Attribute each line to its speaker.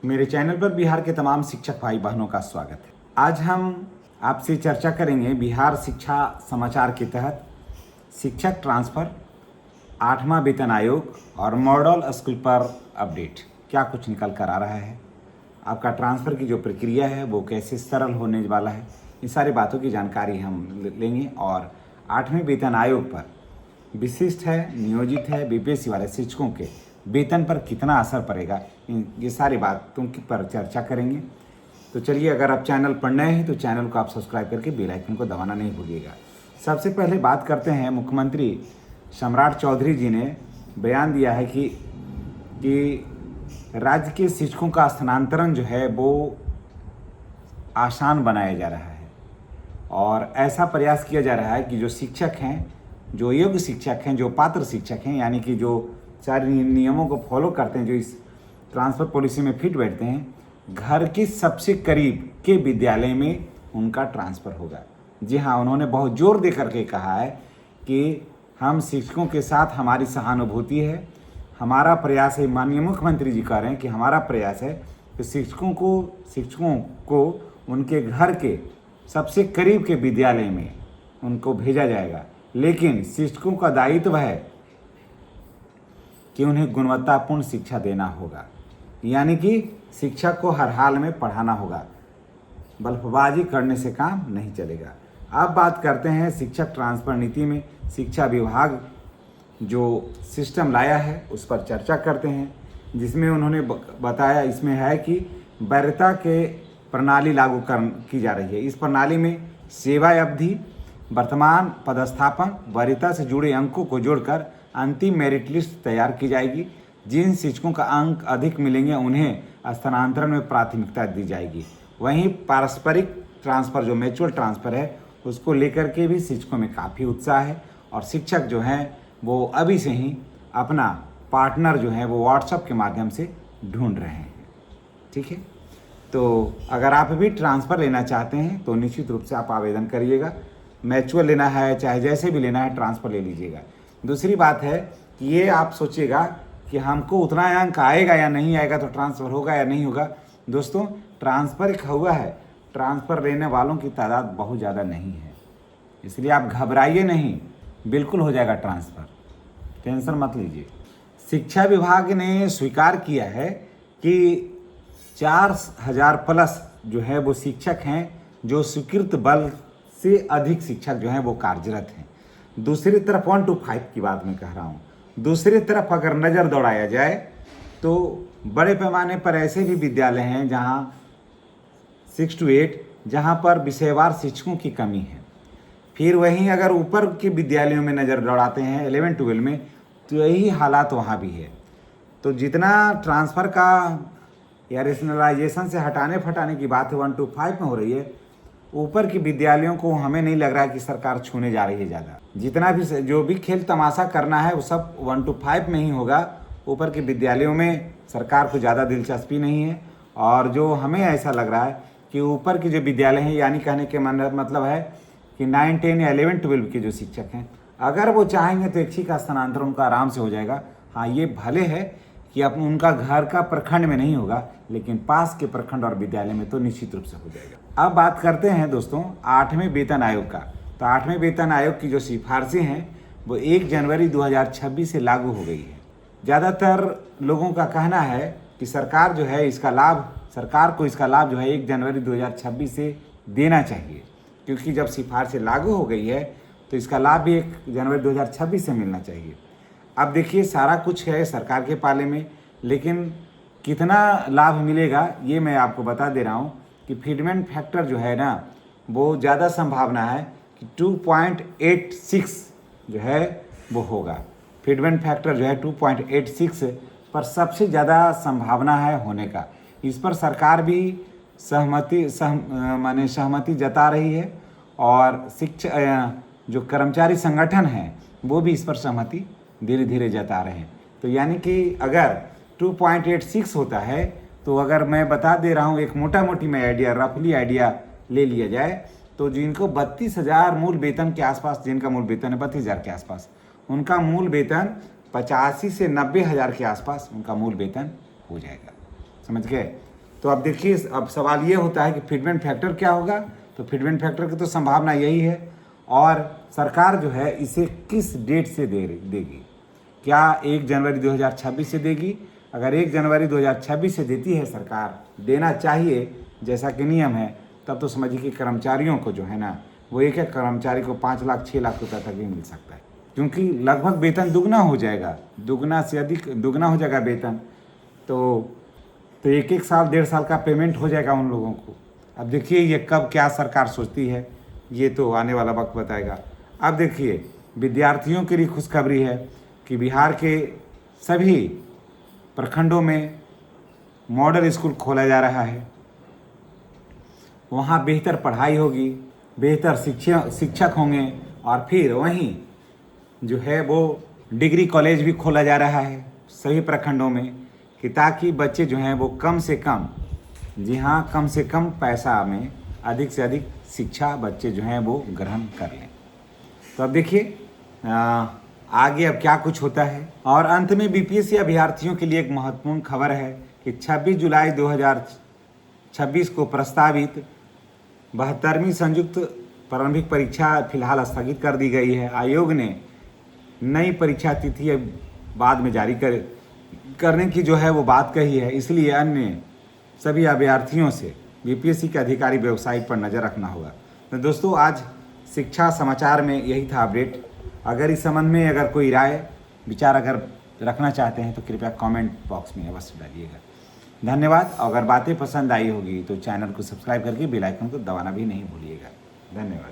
Speaker 1: मेरे चैनल पर बिहार के तमाम शिक्षक भाई बहनों का स्वागत है। आज हम आपसे चर्चा करेंगे बिहार शिक्षा समाचार के तहत शिक्षक ट्रांसफ़र, 8वां वेतन आयोग और मॉडल स्कूल पर अपडेट क्या कुछ निकल कर आ रहा है। आपका ट्रांसफ़र की जो प्रक्रिया है वो कैसे सरल होने वाला है, इन सारी बातों की जानकारी हम लेंगे। और 8वें वेतन आयोग पर विशिष्ट है, नियोजित है, बीपीएससी वाले शिक्षकों के वेतन पर कितना असर पड़ेगा, ये सारी बातों की पर चर्चा करेंगे। तो चलिए, अगर आप चैनल पर नए हैं तो चैनल को आप सब्सक्राइब करके बेल आइकन को दबाना नहीं भूलिएगा। सबसे पहले बात करते हैं, मुख्यमंत्री सम्राट चौधरी जी ने बयान दिया है कि राज्य के शिक्षकों का स्थानांतरण जो है वो आसान बनाया जा रहा है और ऐसा प्रयास किया जा रहा है कि जो शिक्षक हैं, जो योग्य शिक्षक हैं, जो पात्र शिक्षक हैं, यानी कि जो सारे नियमों को फॉलो करते हैं, जो इस ट्रांसफ़र पॉलिसी में फिट बैठते हैं, घर के सबसे करीब के विद्यालय में उनका ट्रांसफ़र होगा। जी हाँ, उन्होंने बहुत जोर दे करके कहा है कि हम शिक्षकों के साथ हमारी सहानुभूति है, हमारा प्रयास है। माननीय मुख्यमंत्री जी कह रहे हैं कि हमारा प्रयास है कि शिक्षकों को उनके घर के सबसे करीब के विद्यालय में उनको भेजा जाएगा, लेकिन शिक्षकों का दायित्व है कि उन्हें गुणवत्तापूर्ण शिक्षा देना होगा, यानी कि शिक्षक को हर हाल में पढ़ाना होगा। बल्कबाजी करने से काम नहीं चलेगा। अब बात करते हैं शिक्षक ट्रांसफ़र नीति में शिक्षा विभाग जो सिस्टम लाया है उस पर चर्चा करते हैं, जिसमें उन्होंने बताया, इसमें है कि वरीयता के प्रणाली लागू की जा रही है। इस प्रणाली में सेवा अवधि, वर्तमान पदस्थापन, वरीयता से जुड़े अंकों को जोड़कर अंतिम मेरिट लिस्ट तैयार की जाएगी। जिन शिक्षकों का अंक अधिक मिलेंगे उन्हें स्थानांतरण में प्राथमिकता दी जाएगी। वहीं पारस्परिक ट्रांसफ़र, जो म्यूचुअल ट्रांसफ़र है, उसको लेकर के भी शिक्षकों में काफ़ी उत्साह है और शिक्षक जो हैं वो अभी से ही अपना पार्टनर जो है वो व्हाट्सएप के माध्यम से ढूंढ रहे हैं। ठीक है, तो अगर आप भी ट्रांसफ़र लेना चाहते हैं तो निश्चित रूप से आप आवेदन करिएगा। म्यूचुअल लेना है, चाहे जैसे भी लेना है, ट्रांसफ़र ले लीजिएगा। दूसरी बात है कि ये आप सोचिएगा कि हमको उतना अंक आएगा या नहीं आएगा तो ट्रांसफ़र होगा या नहीं होगा। दोस्तों, ट्रांसफ़र एक हुआ है, ट्रांसफ़र लेने वालों की तादाद बहुत ज़्यादा नहीं है, इसलिए आप घबराइए नहीं, बिल्कुल हो जाएगा ट्रांसफ़र, टेंशन मत लीजिए। शिक्षा विभाग ने स्वीकार किया है कि 4000 प्लस जो है वो शिक्षक हैं जो स्वीकृत बल से अधिक शिक्षक जो हैं वो कार्यरत हैं। दूसरी तरफ 1 to 5 की बात मैं कह रहा हूँ। दूसरी तरफ अगर नज़र दौड़ाया जाए तो बड़े पैमाने पर ऐसे भी विद्यालय हैं जहाँ 6 to 8 जहाँ पर विषयवार शिक्षकों की कमी है। फिर वहीं अगर ऊपर के विद्यालयों में नज़र दौड़ाते हैं 11-12 में, तो यही हालात वहाँ भी है। तो जितना ट्रांसफ़र का या रेशनलाइजेशन से हटाने फटाने की बात है 1 to 5 में हो रही है, ऊपर के विद्यालयों को हमें नहीं लग रहा है कि सरकार छूने जा रही है ज़्यादा। जितना भी जो भी खेल तमाशा करना है वो सब 1 to 5 में ही होगा। ऊपर के विद्यालयों में सरकार को ज़्यादा दिलचस्पी नहीं है। और जो हमें ऐसा लग रहा है कि ऊपर के जो विद्यालय हैं, यानी कहने के मतलब है कि 9, 10 या 11-12 के जो शिक्षक हैं, अगर वो चाहेंगे तो एक ही का स्थानांतरण उनका आराम से हो जाएगा। हाँ, ये भले है कि उनका घर का प्रखंड में नहीं होगा, लेकिन पास के प्रखंड और विद्यालय में तो निश्चित रूप से हो जाएगा। अब बात करते हैं दोस्तों 8वें वेतन आयोग का। तो 8वें वेतन आयोग की जो सिफारिशें हैं वो 1 जनवरी 2026 से लागू हो गई है। ज़्यादातर लोगों का कहना है कि सरकार को इसका लाभ जो है 1 जनवरी 2026 से देना चाहिए, क्योंकि जब सिफारिशें लागू हो गई है तो इसका लाभ भी 1 जनवरी 2026 से मिलना चाहिए। अब देखिए, सारा कुछ है सरकार के पाले में, लेकिन कितना लाभ मिलेगा ये मैं आपको बता दे रहा हूँ कि फीडमेंट फैक्टर जो है ना, वो ज़्यादा संभावना है कि 2.86 जो है वो होगा। फीडमेंट फैक्टर जो है 2.86 पर सबसे ज़्यादा संभावना है होने का। इस पर सरकार भी सहमति जता रही है और जो कर्मचारी संगठन हैं वो भी इस पर सहमति धीरे धीरे जता रहे हैं। तो यानी कि अगर 2.86 होता है तो अगर मैं बता दे रहा हूँ, एक मोटा मोटी मैं रफली आइडिया ले लिया जाए, तो जिनको 32,000 मूल वेतन के आसपास, जिनका मूल वेतन है 32,000 के आसपास, उनका मूल वेतन 85 से 90 हज़ार के आसपास उनका मूल वेतन हो जाएगा। समझ गए? तो अब देखिए, अब सवाल ये होता है कि फिटमेंट फैक्टर क्या होगा। तो फिटमेंट फैक्टर की तो संभावना यही है, और सरकार जो है इसे किस डेट से देगी। क्या 1 जनवरी 2026 से देगी? अगर 1 जनवरी 2026 से देती है सरकार, देना चाहिए जैसा कि नियम है, तब तो समझिए कि कर्मचारियों को जो है ना, वो एक एक कर्मचारी को 5 लाख 6 लाख रुपये तक भी मिल सकता है, क्योंकि लगभग वेतन दुगना हो जाएगा, दुगना से अधिक दुगना हो जाएगा वेतन। तो 1 साल 1.5 साल का पेमेंट हो जाएगा उन लोगों को। अब देखिए ये कब क्या सरकार सोचती है, ये तो आने वाला वक्त बताएगा। अब देखिए, विद्यार्थियों के लिए खुशखबरी है कि बिहार के सभी प्रखंडों में मॉडल स्कूल खोला जा रहा है। वहाँ बेहतर पढ़ाई होगी, बेहतर शिक्षक होंगे, और फिर वहीं जो है वो डिग्री कॉलेज भी खोला जा रहा है सभी प्रखंडों में, कि ताकि बच्चे जो हैं वो कम से कम, जी हाँ, कम से कम पैसा में अधिक से अधिक शिक्षा बच्चे जो हैं वो ग्रहण कर लें। तो अब देखिए आगे अब क्या कुछ होता है। और अंत में बीपीएससी अभ्यर्थियों के लिए एक महत्वपूर्ण खबर है कि 26 जुलाई 2026 को प्रस्तावित 72वीं संयुक्त प्रारंभिक परीक्षा फिलहाल स्थगित कर दी गई है। आयोग ने नई परीक्षा तिथि बाद में जारी करने की जो है वो बात कही है, इसलिए अन्य सभी अभ्यर्थियों से बीपीएससी के अधिकारी वेबसाइट पर नज़र रखना होगा। तो दोस्तों, आज शिक्षा समाचार में यही था अपडेट। अगर इस संबंध में अगर कोई राय विचार अगर रखना चाहते हैं तो कृपया कमेंट बॉक्स में अवश्य डालिएगा। धन्यवाद। अगर बातें पसंद आई होगी तो चैनल को सब्सक्राइब करके बेल आइकन को दबाना भी नहीं भूलिएगा। धन्यवाद।